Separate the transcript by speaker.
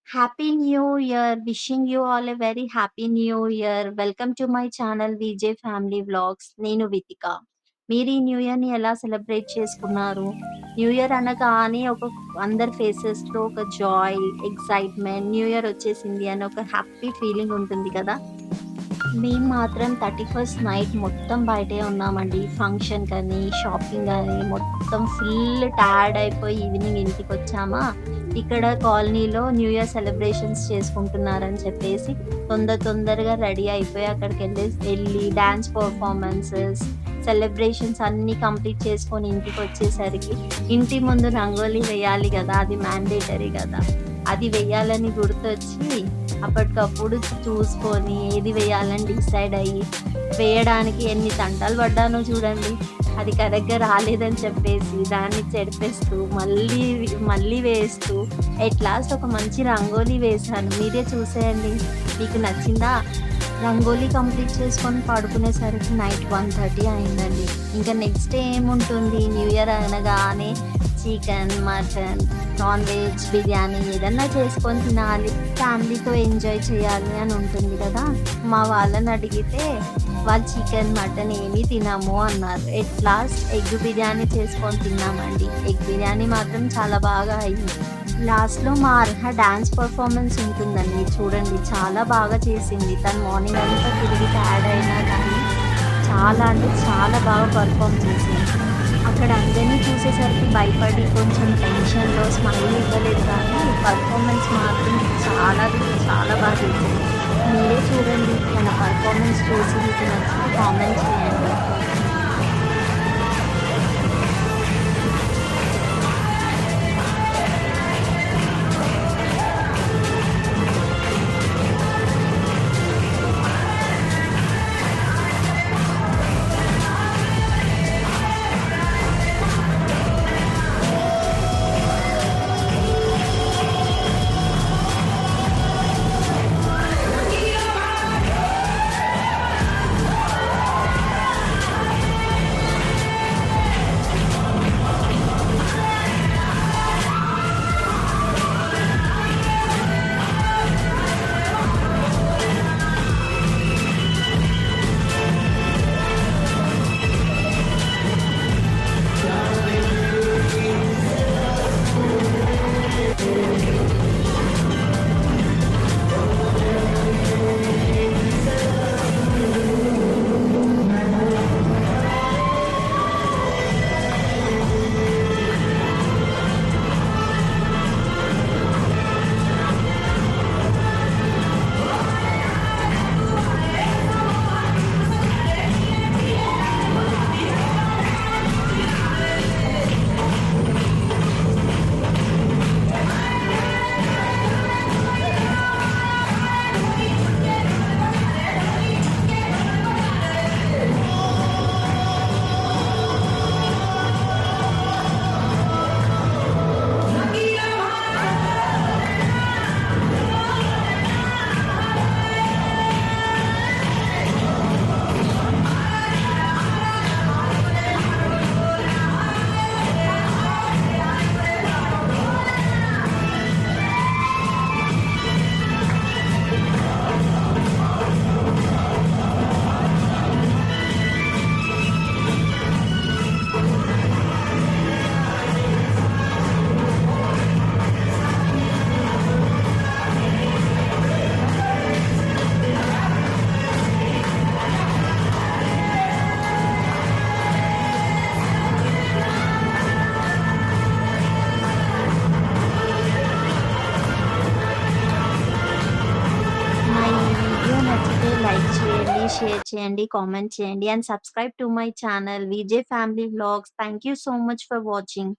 Speaker 1: Happy New Year. Wishing you all a very happy new year. Welcome to my channel VJ family vlogs. నేను వితిక. మీరు ఈ new ఇయర్‌ని ఎలా celebrate చేసుకున్నారు? New year అనగానే అందరి ఫేసెస్‌లో ఒక జాయ్, ఎక్సైట్‌మెంట్ న్యూ ఇయర్ వచ్చేసింది అని ఒక హ్యాపీ ఫీలింగ్ ఉంటుంది కదా! మేము మాత్రం 31st నైట్ మొత్తం బయటే ఉన్నామండి. ఫంక్షన్‌కని, షాపింగని మొత్తం ఫుల్ టైర్డ్ అయిపోయి ఈవినింగ్ ఇంటికొచ్చామా, ఇక్కడ కాలనీలో న్యూ ఇయర్ సెలబ్రేషన్స్ చేసుకుంటున్నారని చెప్పేసి తొందరగా రెడీ అయిపోయి ఎళ్లి డాన్స్ పెర్ఫార్మన్సెస్, సెలబ్రేషన్స్ అన్నీ కంప్లీట్ చేసుకొని ఇంటికొచ్చేసరికి ఇంటి ముందు రంగోలి వేయాలి గదా! అది మ్యాండేటరీ గదా! అది వెయ్యాలని గుర్తొచ్చి అప్పటికప్పుడు చూసుకొని ఏది వేయాలని డిసైడ్ అయ్యి, వేయడానికి ఎన్ని తంటాలు పడ్డానో చూడండి. అది కరెక్ట్‌గా రాలేదని చెప్పేసి దాన్ని చెరిపేస్తూ, మళ్ళీ వేస్తూ ఎట్ లాస్ట్ ఒక మంచి రంగోలి వేశాను. మీరే చూసేయండి. మీకు నచ్చిందా? రంగోలి కంప్లీట్ చేసుకొని పడుకునేసరికి నైట్ 1:30 అయిందండి. ఇంకా నెక్స్ట్ డే ఏముంటుంది, న్యూ ఇయర్ అనగానే chicken, mutton, non veg, biryani ఏదన్నా చేసుకొని తినాలి. ఫ్యామిలీతో ఎంజాయ్ చేయాలి అని ఉంటుంది కదా! మా వాళ్ళని అడిగితే వాళ్ళు చికెన్, మటన్ ఏమీ తినము అన్నారు. ఎట్ లాస్ట్ ఎగ్ బిర్యానీ చేసుకొని తిన్నామండి. ఎగ్ బిర్యానీ మాత్రం చాలా బాగా అయింది. లాస్ట్‌లో మా అర్హ డాన్స్ పెర్ఫార్మన్స్ ఉంటుందండి. చూడండి చాలా బాగా చేసింది. తను మార్నింగ్ అంతా తిరిగి టైర్డ్ అయినా కానీ చాలా అంటే చాలా బాగా పెర్ఫార్మ్ చేసింది. అక్కడ అందరిని చూసేసరికి భయపడి కొంచెం టెన్షన్‌లో స్మైల్ ఇవ్వలేదు కానీ పెర్ఫార్మన్స్ మాత్రం చాలా బాగా చేసింది. మీరే చూడండి తన పెర్ఫార్మన్స్ చూసి మీకు నచ్చితే కామెంట్ చేయండి. మా ఈ వీడియో నచ్చితే లైక్ చేయండి, షేర్ చేయండి, కామెంట్ చేయండి and subscribe to my channel VJ family vlogs. Thank you so much for watching.